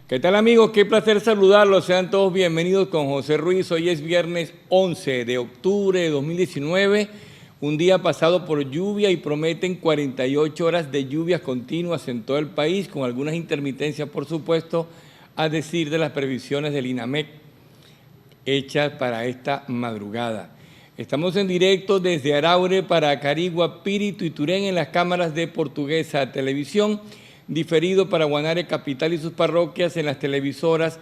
¿Qué tal, amigos? Qué placer saludarlos. Sean todos bienvenidos con José Ruiz. Hoy es viernes 11 de octubre de 2019, un día pasado por lluvia y prometen 48 horas de lluvias continuas en todo el país, con algunas intermitencias, por supuesto, a decir de las previsiones del INAMEC hechas para esta madrugada. Estamos en directo desde Araure para Carigua, Píritu y Turén en las cámaras de Portuguesa Televisión, diferido para Guanare Capital y sus parroquias en las televisoras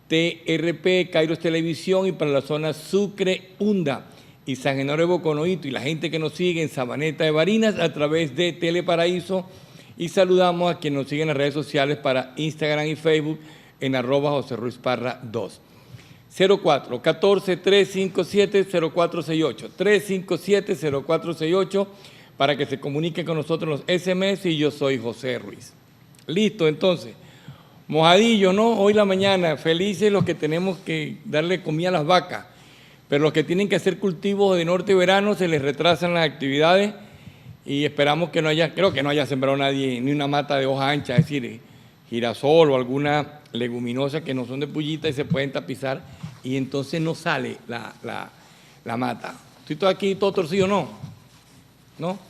TRP, Kairos Televisión, y para la zona Sucre, Hunda y San Genaro de Boconoito, y la gente que nos sigue en Sabaneta de Barinas a través de Teleparaíso. Y saludamos a quienes nos siguen en las redes sociales para Instagram y Facebook en @José-Ruiz-Parra2. 04-14-357-0468, 357-0468, para que se comuniquen con nosotros los SMS, y yo soy José Ruiz. Listo, entonces, mojadillo, ¿no? Hoy la mañana, felices los que tenemos que darle comida a las vacas, pero los que tienen que hacer cultivos de norte y verano se les retrasan las actividades y esperamos que no haya, creo que no haya sembrado nadie ni una mata de hoja ancha, es decir, girasol o alguna leguminosa que no son de pullita y se pueden tapizar y entonces no sale la mata. ¿Estoy todo aquí, todo torcido? No, ¿no?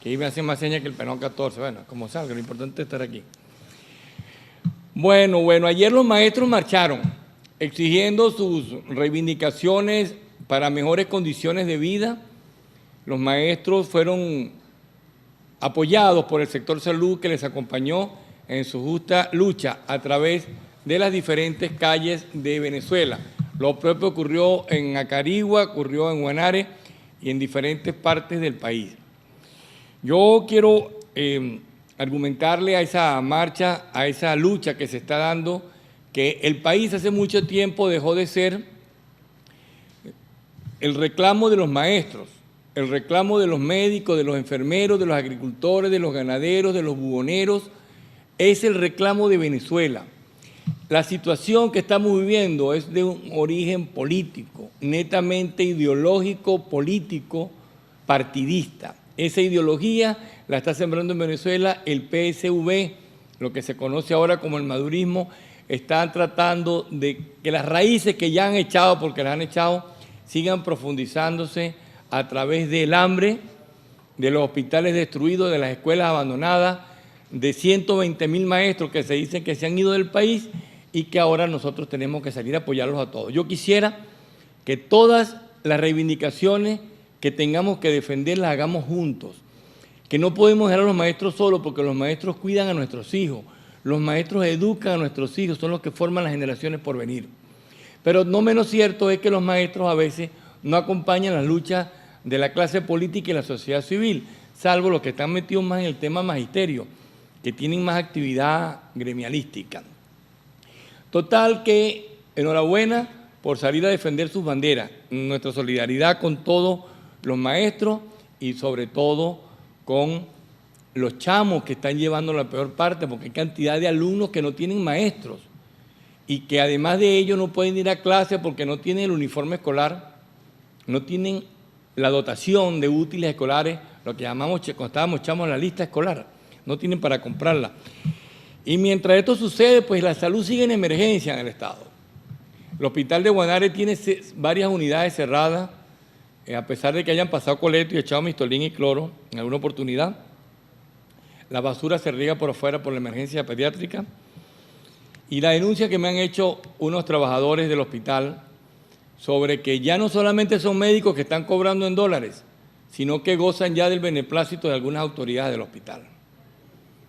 Que ahí me hacen más señas que el penón 14, bueno, como salga, lo importante es estar aquí. Bueno, ayer los maestros marcharon exigiendo sus reivindicaciones para mejores condiciones de vida. Los maestros fueron apoyados por el sector salud que les acompañó en su justa lucha a través de las diferentes calles de Venezuela. Lo propio ocurrió en Acarigua, ocurrió en Guanare y en diferentes partes del país. Yo quiero argumentarle a esa marcha, a esa lucha que se está dando, que el país hace mucho tiempo dejó de ser el reclamo de los maestros, el reclamo de los médicos, de los enfermeros, de los agricultores, de los ganaderos, de los buhoneros, es el reclamo de Venezuela. La situación que estamos viviendo es de un origen político, netamente ideológico, político, partidista. Esa ideología la está sembrando en Venezuela el PSV, lo que se conoce ahora como el madurismo. Están tratando de que las raíces que ya han echado, porque las han echado, sigan profundizándose a través del hambre, de los hospitales destruidos, de las escuelas abandonadas, de 120.000 maestros que se dicen que se han ido del país y que ahora nosotros tenemos que salir a apoyarlos a todos. Yo quisiera que todas las reivindicaciones que tengamos que defender las hagamos juntos, que no podemos dejar a los maestros solos porque los maestros cuidan a nuestros hijos, los maestros educan a nuestros hijos, son los que forman las generaciones por venir. Pero no menos cierto es que los maestros a veces no acompañan las luchas de la clase política y la sociedad civil, salvo los que están metidos más en el tema magisterio, que tienen más actividad gremialística. Total que enhorabuena por salir a defender sus banderas, nuestra solidaridad con todos los maestros y sobre todo con los chamos que están llevando la peor parte, porque hay cantidad de alumnos que no tienen maestros y que además de ello no pueden ir a clase porque no tienen el uniforme escolar, no tienen la dotación de útiles escolares, lo que llamamos, cuando estábamos chamos, la lista escolar, no tienen para comprarla. Y mientras esto sucede, pues la salud sigue en emergencia en el Estado. El hospital de Guanare tiene varias unidades cerradas, a pesar de que hayan pasado coleto y echado mistolín y cloro en alguna oportunidad. La basura se riega por afuera por la emergencia pediátrica. Y la denuncia que me han hecho unos trabajadores del hospital sobre que ya no solamente son médicos que están cobrando en dólares, sino que gozan ya del beneplácito de algunas autoridades del hospital.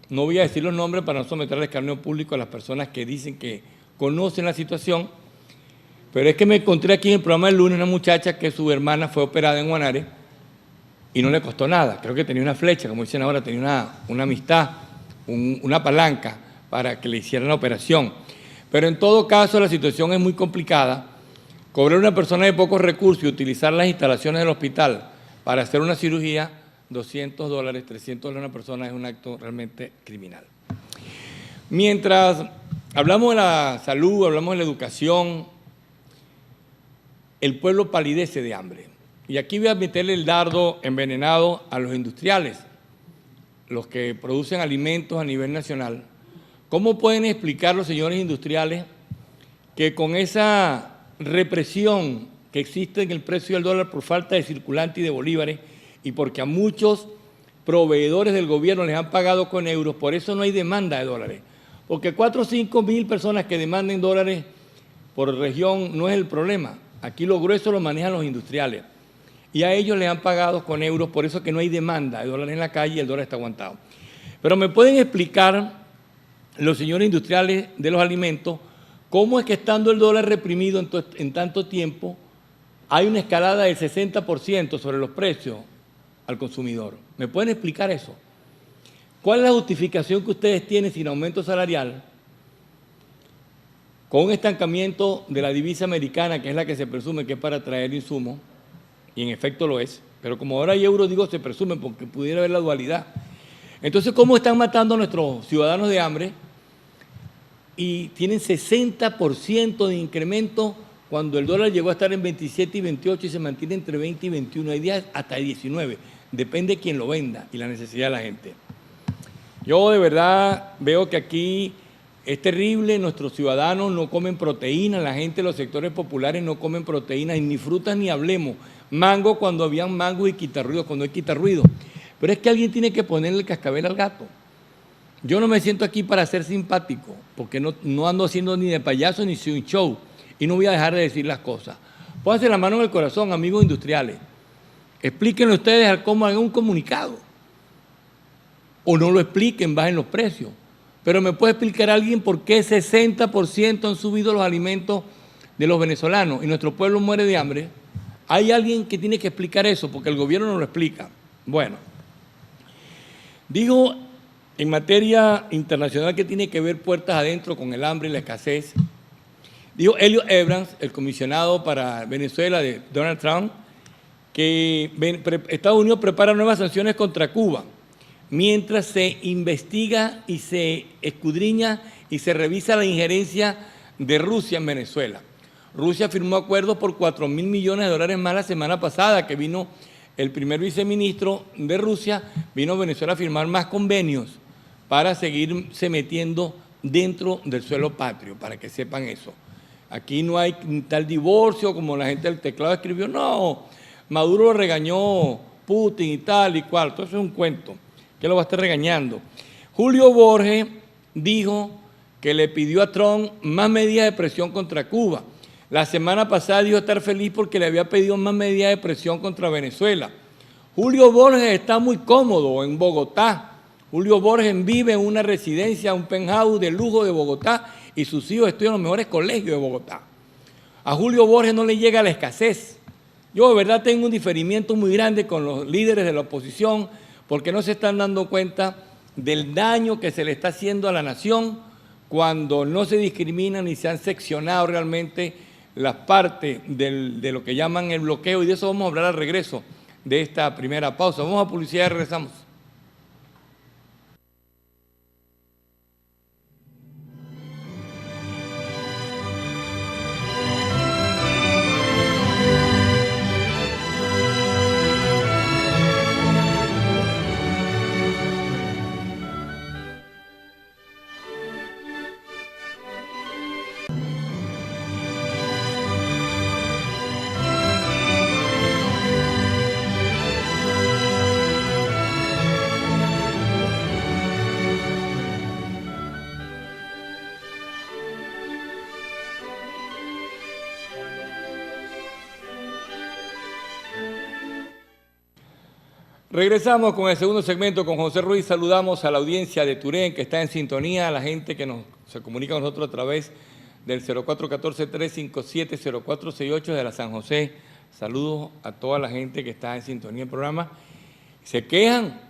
No voy a decir los nombres para no someter al escarnio público a las personas que dicen que conocen la situación, pero es que me encontré aquí en el programa del lunes una muchacha que su hermana fue operada en Guanare y no le costó nada. Creo que tenía una flecha, como dicen ahora, tenía una amistad, una palanca para que le hicieran la operación. Pero en todo caso la situación es muy complicada. Cobrar a una persona de pocos recursos y utilizar las instalaciones del hospital para hacer una cirugía, $200, $300 a una persona es un acto realmente criminal. Mientras hablamos de la salud, hablamos de la educación, el pueblo palidece de hambre. Y aquí voy a meterle el dardo envenenado a los industriales, los que producen alimentos a nivel nacional, ¿Cómo pueden explicar los señores industriales que con esa represión que existe en el precio del dólar por falta de circulante y de bolívares y porque a muchos proveedores del gobierno les han pagado con euros, por eso no hay demanda de dólares? Porque 4 o 5 mil personas que demanden dólares por región no es el problema. Aquí lo grueso lo manejan los industriales y a ellos les han pagado con euros, por eso que no hay demanda de dólares en la calle y el dólar está aguantado. Pero ¿me pueden explicar los señores industriales de los alimentos cómo es que estando el dólar reprimido en tanto tiempo hay una escalada del 60% sobre los precios al consumidor? ¿Me pueden explicar eso? ¿Cuál es la justificación que ustedes tienen sin aumento salarial, con un estancamiento de la divisa americana, que es la que se presume que es para traer insumos, y en efecto lo es, pero como ahora hay euros, digo se presume porque pudiera haber la dualidad? Entonces, ¿cómo están matando a nuestros ciudadanos de hambre y tienen 60% de incremento cuando el dólar llegó a estar en 27 y 28 y se mantiene entre 20 y 21, hay días hasta 19, depende de quién lo venda y la necesidad de la gente? Yo de verdad veo que aquí es terrible, nuestros ciudadanos no comen proteínas, la gente de los sectores populares no comen proteínas, ni frutas ni hablemos, mango cuando habían mango y quitarruido cuando hay quitarruido. Pero es que alguien tiene que ponerle el cascabel al gato. Yo no me siento aquí para ser simpático, porque no ando haciendo ni de payaso ni un show, y no voy a dejar de decir las cosas. Pónganse la mano en el corazón, amigos industriales. Explíquenlo ustedes a cómo hagan un comunicado. O no lo expliquen, bajen los precios. Pero ¿me puede explicar alguien por qué 60% han subido los alimentos de los venezolanos y nuestro pueblo muere de hambre? Hay alguien que tiene que explicar eso, porque el gobierno no lo explica. Bueno, digo, en materia internacional que tiene que ver puertas adentro con el hambre y la escasez, dijo Elliot Abrams, el comisionado para Venezuela de Donald Trump, que Estados Unidos prepara nuevas sanciones contra Cuba, mientras se investiga y se escudriña y se revisa la injerencia de Rusia en Venezuela. Rusia firmó acuerdos por $4.000 millones más la semana pasada, que vino el primer viceministro de Rusia, vino a Venezuela a firmar más convenios para seguirse metiendo dentro del suelo patrio, para que sepan eso. Aquí no hay tal divorcio como la gente del teclado escribió, no, Maduro lo regañó Putin y tal y cual, todo eso es un cuento, que lo va a estar regañando. Julio Borges dijo que le pidió a Trump más medidas de presión contra Cuba. La semana pasada dijo estar feliz porque le había pedido más medidas de presión contra Venezuela. Julio Borges está muy cómodo en Bogotá. Julio Borges vive en una residencia, un penthouse de lujo de Bogotá y sus hijos estudian en los mejores colegios de Bogotá. A Julio Borges no le llega la escasez. Yo de verdad tengo un diferimiento muy grande con los líderes de la oposición porque no se están dando cuenta del daño que se le está haciendo a la nación cuando no se discriminan ni se han seccionado realmente las partes de lo que llaman el bloqueo, y de eso vamos a hablar al regreso de esta primera pausa. Vamos a publicidad y regresamos. Regresamos con el segundo segmento con José Ruiz. Saludamos a la audiencia de Turén que está en sintonía, a la gente que se comunica con nosotros a través del 0414-357-0468 de la San José. Saludos a toda la gente que está en sintonía del programa. Se quejan.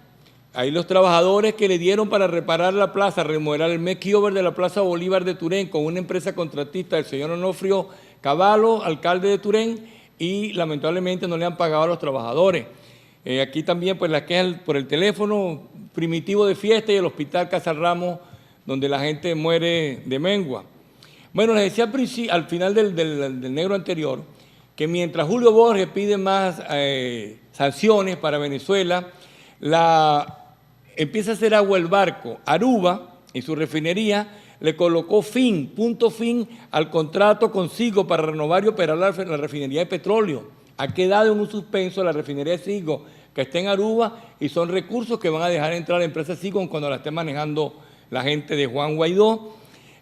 Hay los trabajadores que le dieron para reparar la plaza, remodelar el makeover de la Plaza Bolívar de Turén con una empresa contratista del señor Onofrio Cavallo, alcalde de Turén, y lamentablemente no le han pagado a los trabajadores. Aquí también pues la queja por el teléfono primitivo de fiesta y el hospital Casal Ramos, donde la gente muere de mengua. Bueno, les decía al final del negro anterior que mientras Julio Borges pide más sanciones para Venezuela, empieza a hacer agua el barco Aruba, y su refinería, le colocó punto fin al contrato con Sigo para renovar y operar la refinería de petróleo. Ha quedado en un suspenso la refinería de Sigo, que está en Aruba, y son recursos que van a dejar entrar a la empresa Sigo cuando la esté manejando la gente de Juan Guaidó.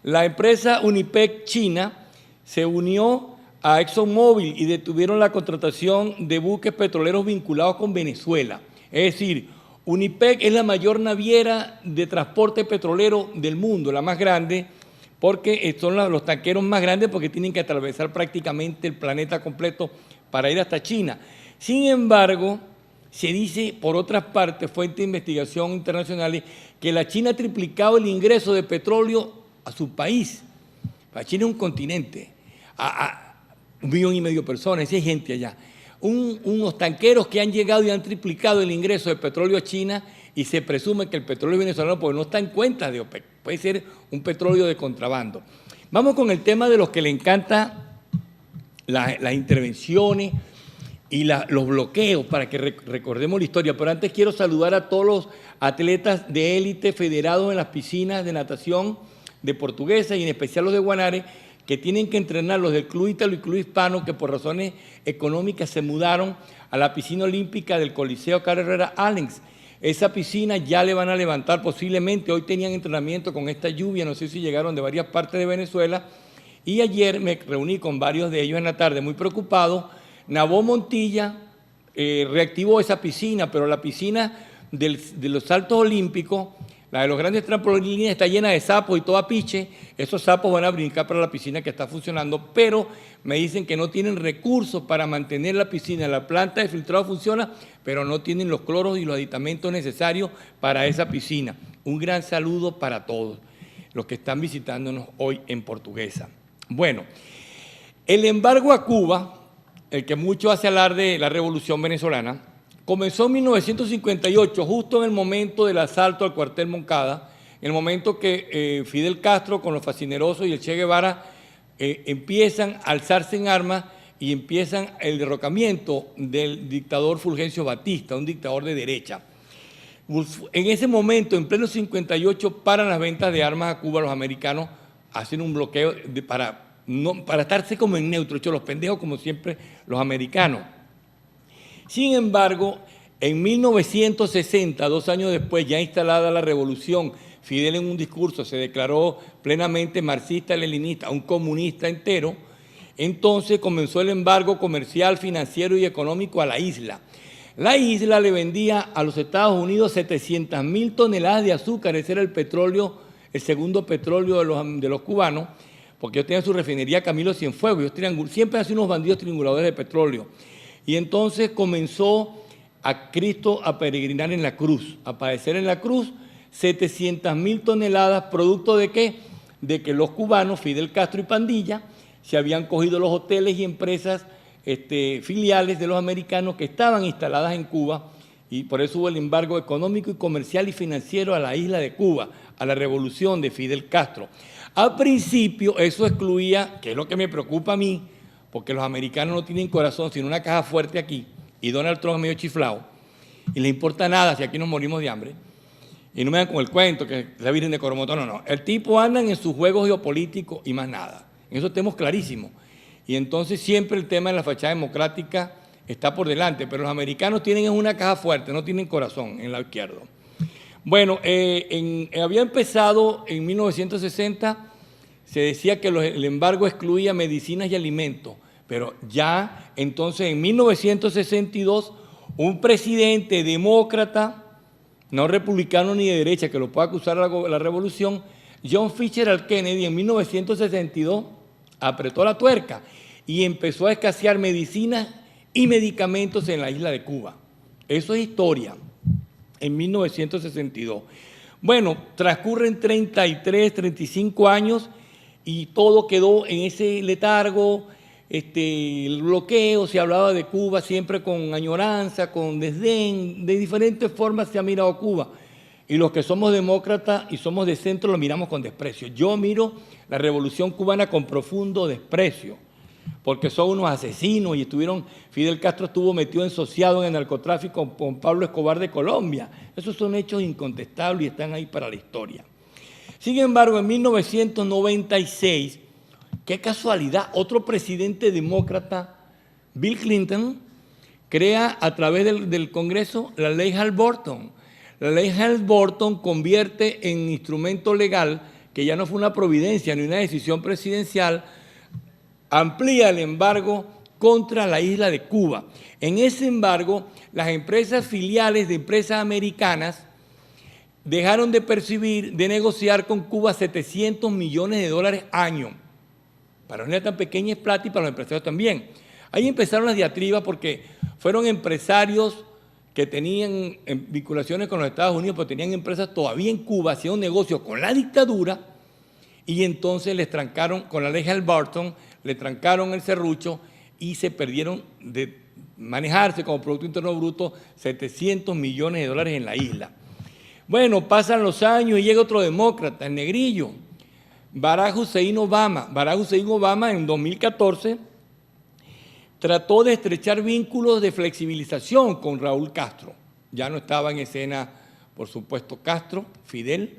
La empresa Unipec China se unió a ExxonMobil y detuvieron la contratación de buques petroleros vinculados con Venezuela. Es decir, Unipec es la mayor naviera de transporte petrolero del mundo, la más grande, porque son los tanqueros más grandes porque tienen que atravesar prácticamente el planeta completo para ir hasta China. Sin embargo, se dice por otras partes, fuentes de investigación internacionales, que la China ha triplicado el ingreso de petróleo a su país. La China es un continente, a 1,5 millones de personas, hay gente allá. Unos tanqueros que han llegado y han triplicado el ingreso de petróleo a China, y se presume que el petróleo venezolano porque no está en cuenta de OPEC, puede ser un petróleo de contrabando. Vamos con el tema de los que le encanta las intervenciones y los bloqueos para que recordemos la historia. Pero antes quiero saludar a todos los atletas de élite federados en las piscinas de natación de Portuguesa y en especial los de Guanare, que tienen que entrenar, los del Club Ítalo y Club Hispano, que por razones económicas se mudaron a la piscina olímpica del Coliseo Carlos Herrera Allens. Esa piscina ya le van a levantar posiblemente, hoy tenían entrenamiento con esta lluvia, no sé si llegaron de varias partes de Venezuela, y ayer me reuní con varios de ellos en la tarde, muy preocupados. Nabó Montilla reactivó esa piscina, pero la piscina de los saltos olímpicos, la de los grandes trampolines, está llena de sapos y todo a piche. Esos sapos van a brincar para la piscina que está funcionando, pero me dicen que no tienen recursos para mantener la piscina. La planta de filtrado funciona, pero no tienen los cloros y los aditamentos necesarios para esa piscina. Un gran saludo para todos los que están visitándonos hoy en Portuguesa. Bueno, el embargo a Cuba, el que mucho hace alarde de la Revolución Venezolana, comenzó en 1958, justo en el momento del asalto al cuartel Moncada, en el momento que Fidel Castro con los fascinerosos y el Che Guevara empiezan a alzarse en armas y empiezan el derrocamiento del dictador Fulgencio Batista, un dictador de derecha. En ese momento, en pleno 58, paran las ventas de armas a Cuba. Los americanos hacen un bloqueo para estarse como en neutro, hechos los pendejos como siempre los americanos. Sin embargo, en 1960, 2 años después, ya instalada la revolución, Fidel en un discurso se declaró plenamente marxista-leninista, un comunista entero. Entonces comenzó el embargo comercial, financiero y económico a la isla. La isla le vendía a los Estados Unidos 700,000 toneladas de azúcar. Ese era el petróleo, el segundo petróleo de los cubanos, porque ellos tenían su refinería Camilo Cienfuegos. Ellos siempre hacen unos bandidos trianguladores de petróleo. Y entonces comenzó a Cristo a peregrinar en la cruz, a padecer en la cruz, 700,000 toneladas, ¿producto de qué? De que los cubanos, Fidel Castro y pandilla, se habían cogido los hoteles y empresas filiales de los americanos que estaban instaladas en Cuba, y por eso hubo el embargo económico y comercial y financiero a la isla de Cuba, a la revolución de Fidel Castro. Al principio eso excluía, que es lo que me preocupa a mí, porque los americanos no tienen corazón, sino una caja fuerte aquí, y Donald Trump es medio chiflado, y le importa nada si aquí nos morimos de hambre. Y no me dan con el cuento que la Virgen de Coromoto, no. El tipo anda en sus juegos geopolíticos y más nada. En eso tenemos clarísimo. Y entonces siempre el tema de la fachada democrática está por delante, pero los americanos tienen una caja fuerte, no tienen corazón en la izquierda. Bueno, había empezado en 1960, se decía que el embargo excluía medicinas y alimentos, pero ya entonces en 1962 un presidente demócrata, no republicano ni de derecha, que lo pueda acusar la revolución, John Fitzgerald Kennedy en 1962 apretó la tuerca y empezó a escasear medicinas y medicamentos en la isla de Cuba. Eso es historia, en 1962. Bueno, transcurren 33, 35 años y todo quedó en ese letargo, el bloqueo, se hablaba de Cuba siempre con añoranza, con desdén, de diferentes formas se ha mirado Cuba. Y los que somos demócratas y somos de centro lo miramos con desprecio. Yo miro la revolución cubana con profundo desprecio, porque son unos asesinos y Fidel Castro estuvo metido asociado en el narcotráfico con Pablo Escobar de Colombia. Esos son hechos incontestables y están ahí para la historia. Sin embargo, en 1996, qué casualidad, otro presidente demócrata, Bill Clinton, crea a través del Congreso la ley Hart-Burton. La ley Hart-Burton convierte en instrumento legal, que ya no fue una providencia ni una decisión presidencial, amplía el embargo contra la isla de Cuba. En ese embargo, las empresas filiales de empresas americanas dejaron de percibir, de negociar con Cuba 700 millones de dólares año. Para una tan pequeña es plata y para los empresarios también. Ahí empezaron las diatribas porque fueron empresarios que tenían vinculaciones con los Estados Unidos, pero tenían empresas todavía en Cuba, hacían negocios con la dictadura, y entonces les trancaron, con la ley Hart-Burton, le trancaron el serrucho y se perdieron de manejarse como Producto Interno Bruto 700 millones de dólares en la isla. Bueno, pasan los años y llega otro demócrata, el negrillo, Barack Hussein Obama. Barack Hussein Obama en 2014 trató de estrechar vínculos de flexibilización con Raúl Castro. Ya no estaba en escena, por supuesto, Castro, Fidel,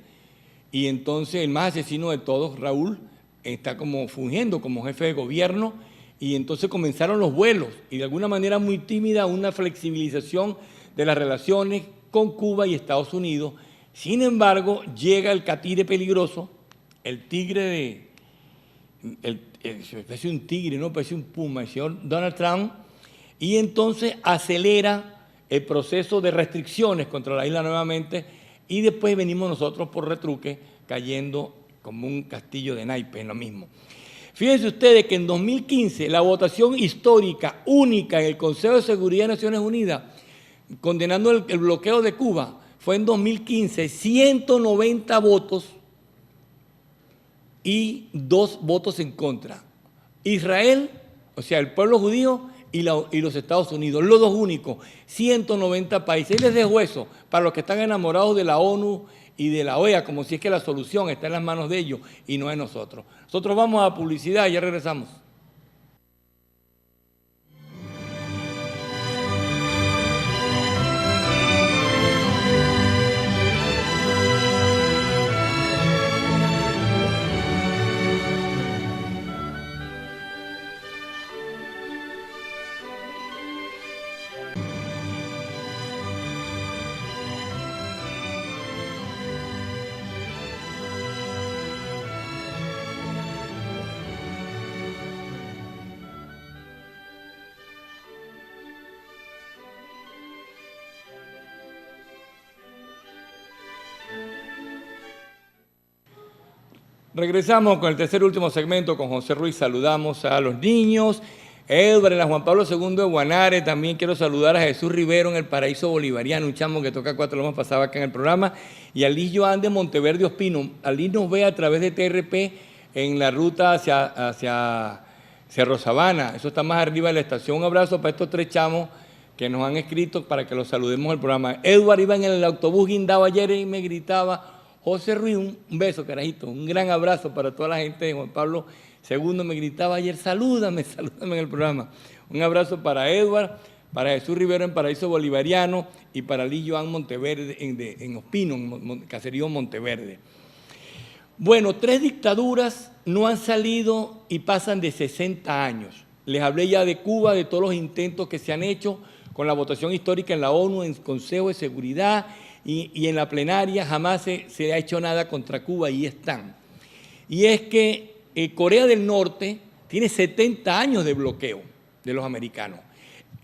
y entonces el más asesino de todos, Raúl, está como fungiendo como jefe de gobierno, y entonces comenzaron los vuelos, y de alguna manera muy tímida una flexibilización de las relaciones con Cuba y Estados Unidos. Sin embargo, llega el catire peligroso, el tigre parece un tigre, no parece un puma, el señor Donald Trump, y entonces acelera el proceso de restricciones contra la isla nuevamente, y después venimos nosotros por retruque cayendo como un castillo de naipes en lo mismo. Fíjense ustedes que en 2015 la votación histórica única en el Consejo de Seguridad de Naciones Unidas condenando el bloqueo de Cuba fue en 2015, 190 votos y 2 votos en contra. Israel, o sea, el pueblo judío y los Estados Unidos, los dos únicos, 190 países. Y les dejo eso para los que están enamorados de la ONU y de la OEA, como si es que la solución está en las manos de ellos y no de nosotros. Nosotros vamos a publicidad y ya regresamos. Regresamos con el tercer y último segmento con José Ruiz. Saludamos a los niños. Edward en la Juan Pablo II de Guanare. También quiero saludar a Jesús Rivero en el Paraíso Bolivariano, un chamo que toca 4, lo hemos pasado acá en el programa. Y a Liz Joan de Monteverde Ospino. Liz nos ve a través de TRP en la ruta hacia Cerro Sabana. Eso está más arriba de la estación. Un abrazo para estos 3 chamos que nos han escrito para que los saludemos al programa. Edward iba en el autobús guindado ayer y me gritaba: José Ruiz, un beso, carajito, un gran abrazo para toda la gente de Juan Pablo II. Me gritaba ayer: salúdame en el programa. Un abrazo para Edward, para Jesús Rivero en Paraíso Bolivariano y para Liz Joan Monteverde en Ospino, en Caserío Monteverde. Bueno, 3 dictaduras no han salido y pasan de 60 años. Les hablé ya de Cuba, de todos los intentos que se han hecho con la votación histórica en la ONU, en el Consejo de Seguridad, y en la plenaria jamás se ha hecho nada contra Cuba, y están. Y es que Corea del Norte tiene 70 años de bloqueo de los americanos.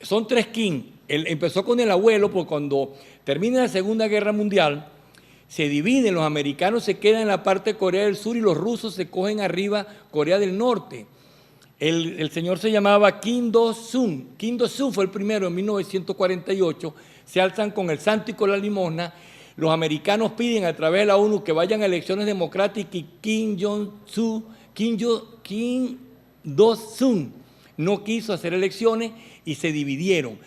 Son 3 Kim. Empezó con el abuelo, porque cuando termina la Segunda Guerra Mundial, se dividen, los americanos se quedan en la parte de Corea del Sur y los rusos se cogen arriba Corea del Norte. El señor se llamaba Kim Do-sun. Kim Do-sun fue el primero en 1948. Se alzan con el santo y con la limosna. Los americanos piden a través de la ONU que vayan a elecciones democráticas y Kim Do-sun no quiso hacer elecciones y se dividieron.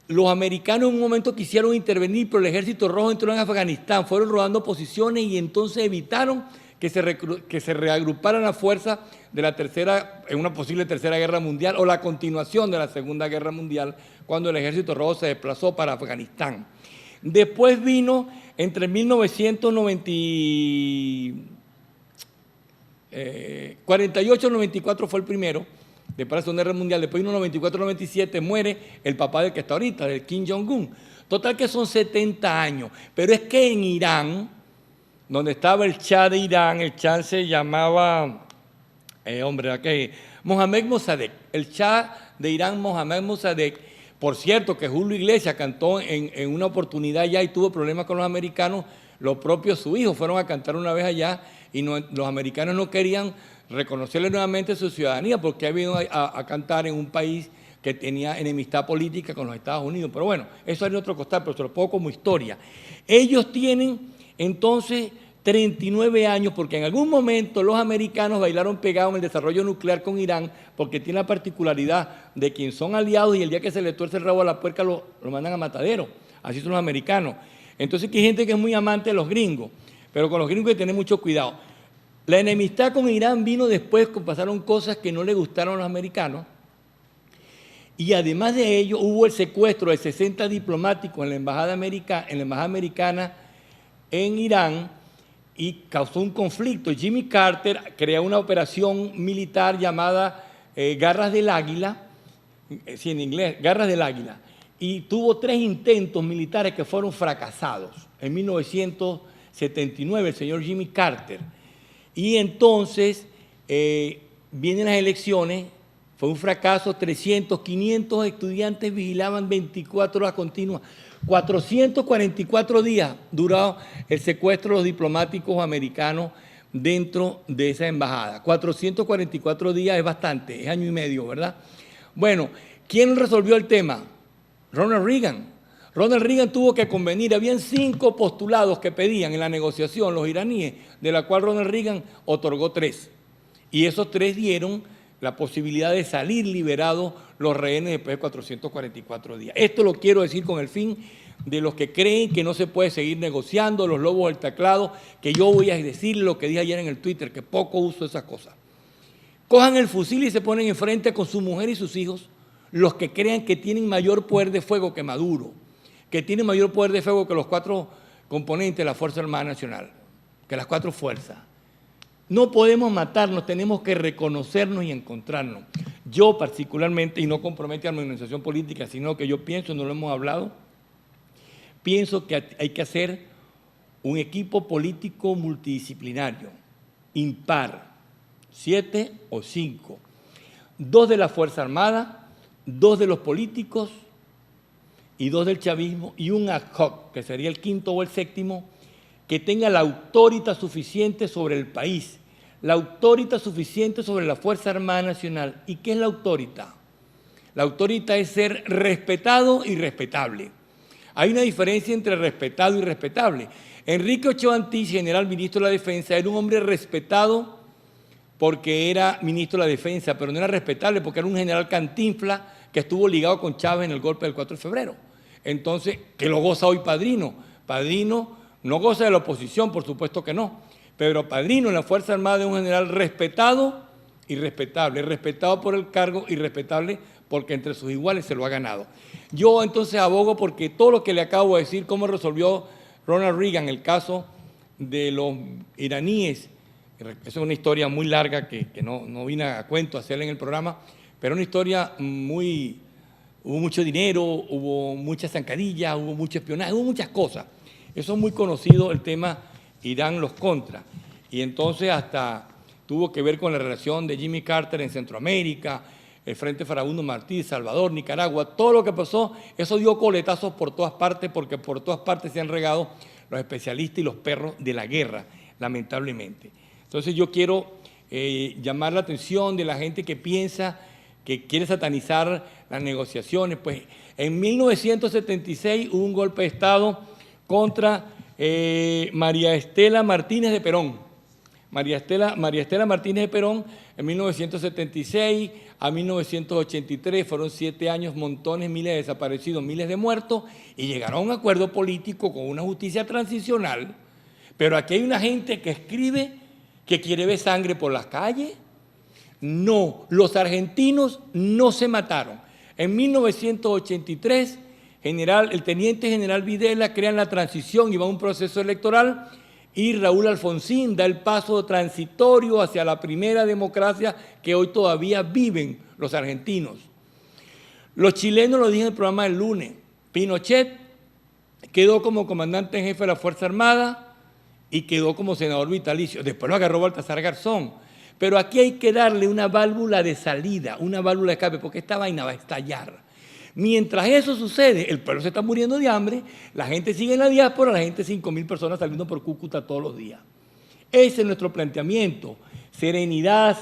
Los americanos en un momento quisieron intervenir, pero el Ejército Rojo entró en Afganistán, fueron rodando posiciones y entonces evitaron que se reagruparan las fuerzas de la en una posible tercera guerra mundial o la continuación de la Segunda Guerra Mundial, cuando el Ejército Rojo se desplazó para Afganistán. Después vino, entre 1990 48-94 fue el primero, después de la Segunda Guerra Mundial, después vino 94-97, muere el papá del que está ahorita, del Kim Jong-un. Total que son 70 años, pero es que en Irán, donde estaba el Shah de Irán, el Shah se llamaba, Mohammad Mossadegh, el Shah de Irán, Mohammad Mossadegh. Por cierto, que Julio Iglesias cantó en una oportunidad allá y tuvo problemas con los americanos, los propios sus hijos fueron a cantar una vez allá y los americanos no querían reconocerle nuevamente su ciudadanía porque había ido a cantar en un país que tenía enemistad política con los Estados Unidos. Pero bueno, eso es de otro costal, pero se lo pongo como historia. Ellos tienen entonces 39 años porque en algún momento los americanos bailaron pegados en el desarrollo nuclear con Irán porque tiene la particularidad de quien son aliados y el día que se le tuerce el rabo a la puerca lo mandan a matadero. Así son los americanos. Entonces que hay gente que es muy amante de los gringos, pero con los gringos hay que tener mucho cuidado. La enemistad con Irán vino después, pasaron cosas que no le gustaron a los americanos, y además de ello hubo el secuestro de 60 diplomáticos en la embajada americana en Irán y causó un conflicto. Jimmy Carter creó una operación militar llamada Garras del Águila, en inglés, Garras del Águila, y tuvo 3 intentos militares que fueron fracasados. En 1979 el señor Jimmy Carter. Y entonces vienen las elecciones, fue un fracaso, 300, 500 estudiantes vigilaban 24 horas continuas. 444 días duró el secuestro de los diplomáticos americanos dentro de esa embajada. 444 días es bastante, es año y medio, ¿verdad? Bueno, ¿quién resolvió el tema? Ronald Reagan. Ronald Reagan tuvo que convenir, habían 5 postulados que pedían en la negociación los iraníes, de la cual Ronald Reagan otorgó 3. Y esos 3 dieron la posibilidad de salir liberados los rehenes después de 444 días. Esto lo quiero decir con el fin de los que creen que no se puede seguir negociando, los lobos del teclado, que yo voy a decir lo que dije ayer en el Twitter, que poco uso esas cosas. Cojan el fusil y se ponen enfrente con su mujer y sus hijos, los que crean que tienen mayor poder de fuego que Maduro, que tienen mayor poder de fuego que los 4 componentes de la Fuerza Armada Nacional, que las 4 fuerzas. No podemos matarnos, tenemos que reconocernos y encontrarnos. Yo particularmente, y no compromete a mi organización política, sino que yo pienso, no lo hemos hablado, pienso que hay que hacer un equipo político multidisciplinario, impar, 7 o 5, 2 de la Fuerza Armada, 2 de los políticos y 2 del chavismo y un ad hoc, que sería el 5º o el 7º, que tenga la autoridad suficiente sobre el país, la autoridad suficiente sobre la Fuerza Armada Nacional. ¿Y qué es la autoridad? La autoridad es ser respetado y respetable. Hay una diferencia entre respetado y respetable. Enrique Ochoa Antich, general ministro de la Defensa, era un hombre respetado porque era ministro de la Defensa, pero no era respetable porque era un general cantinfla que estuvo ligado con Chávez en el golpe del 4 de febrero. Entonces, que lo goza hoy Padrino. Padrino no goza de la oposición, por supuesto que no, pero Padrino en la Fuerza Armada es un general respetado y respetable, respetado por el cargo y respetable porque entre sus iguales se lo ha ganado. Yo entonces abogo porque todo lo que le acabo de decir, cómo resolvió Ronald Reagan el caso de los iraníes, es una historia muy larga que no vine a cuento a hacerla en el programa, pero una historia muy... Hubo mucho dinero, hubo muchas zancadillas, hubo mucho espionaje, hubo muchas cosas. Eso es muy conocido, el tema Irán los contras. Y entonces hasta tuvo que ver con la relación de Jimmy Carter en Centroamérica, el Frente Farabundo Martí, Salvador, Nicaragua, todo lo que pasó, eso dio coletazos por todas partes, porque por todas partes se han regado los especialistas y los perros de la guerra, lamentablemente. Entonces yo quiero llamar la atención de la gente que piensa que quiere satanizar las negociaciones. Pues en 1976 hubo un golpe de Estado contra María Estela Martínez de Perón. María Estela Martínez de Perón, en 1976 a 1983, fueron 7 años, montones, miles de desaparecidos, miles de muertos, y llegaron a un acuerdo político con una justicia transicional. Pero aquí hay una gente que escribe que quiere ver sangre por las calles. No, los argentinos no se mataron. En 1983, el teniente general Videla crea la transición y va a un proceso electoral y Raúl Alfonsín da el paso transitorio hacia la primera democracia que hoy todavía viven los argentinos. Los chilenos, lo dije en el programa del lunes, Pinochet quedó como comandante en jefe de la Fuerza Armada y quedó como senador vitalicio. Después lo agarró Baltasar Garzón. Pero aquí hay que darle una válvula de salida, una válvula de escape, porque esta vaina va a estallar. Mientras eso sucede, el pueblo se está muriendo de hambre, la gente sigue en la diáspora, la gente, 5.000 personas saliendo por Cúcuta todos los días. Ese es nuestro planteamiento. Serenidad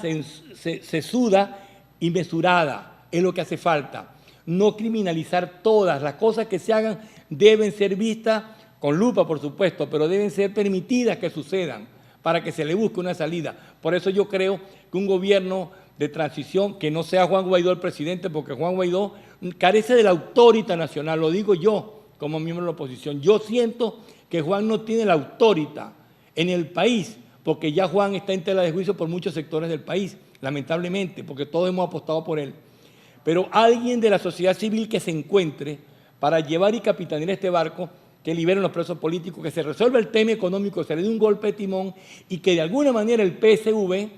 sesuda y mesurada es lo que hace falta. No criminalizar todas. Las cosas que se hagan deben ser vistas con lupa, por supuesto, pero deben ser permitidas que sucedan para que se le busque una salida. Por eso yo creo que un gobierno de transición, que no sea Juan Guaidó el presidente, porque Juan Guaidó carece de la autoridad nacional, lo digo yo como miembro de la oposición. Yo siento que Juan no tiene la autoridad en el país, porque ya Juan está en tela de juicio por muchos sectores del país, lamentablemente, porque todos hemos apostado por él. Pero alguien de la sociedad civil que se encuentre para llevar y capitanear este barco, que liberen los presos políticos, que se resuelva el tema económico, se le dé un golpe de timón y que de alguna manera el PSV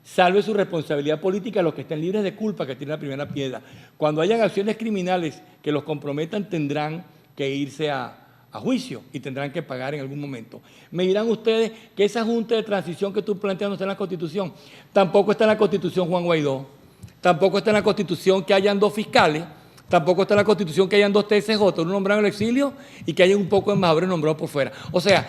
salve su responsabilidad política a los que estén libres de culpa, que tienen la primera piedra. Cuando hayan acciones criminales que los comprometan, tendrán que irse a juicio y tendrán que pagar en algún momento. Me dirán ustedes que esa junta de transición que tú planteas no está en la Constitución. Tampoco está en la Constitución Juan Guaidó. Tampoco está en la Constitución que hayan 2 fiscales. Tampoco está en la Constitución que hayan 2 TSJ, uno nombrado en el exilio y que haya un poco de embajadores nombrados por fuera. O sea,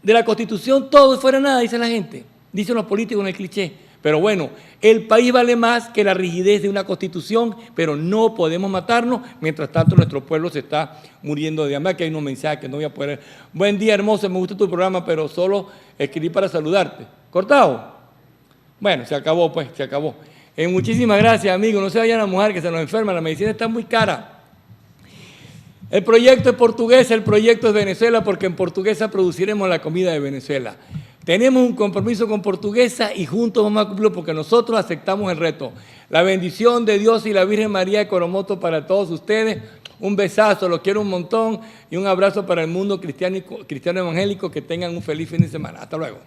de la Constitución todo fuera nada, dice la gente. Dicen los políticos en el cliché. Pero bueno, el país vale más que la rigidez de una Constitución, pero no podemos matarnos. Mientras tanto, nuestro pueblo se está muriendo de hambre. Que hay unos mensajes que no voy a poder. Buen día, hermoso, me gusta tu programa, pero solo escribí para saludarte. ¿Cortado? Bueno, se acabó, pues, se acabó. Muchísimas gracias, amigos. No se vayan a mojar, que se nos enferma. La medicina está muy cara. El proyecto es portugués, el proyecto es Venezuela, porque en Portuguesa produciremos la comida de Venezuela. Tenemos un compromiso con Portuguesa y juntos vamos a cumplirlo porque nosotros aceptamos el reto. La bendición de Dios y la Virgen María de Coromoto para todos ustedes. Un besazo, los quiero un montón y un abrazo para el mundo cristiano evangélico. Que tengan un feliz fin de semana. Hasta luego.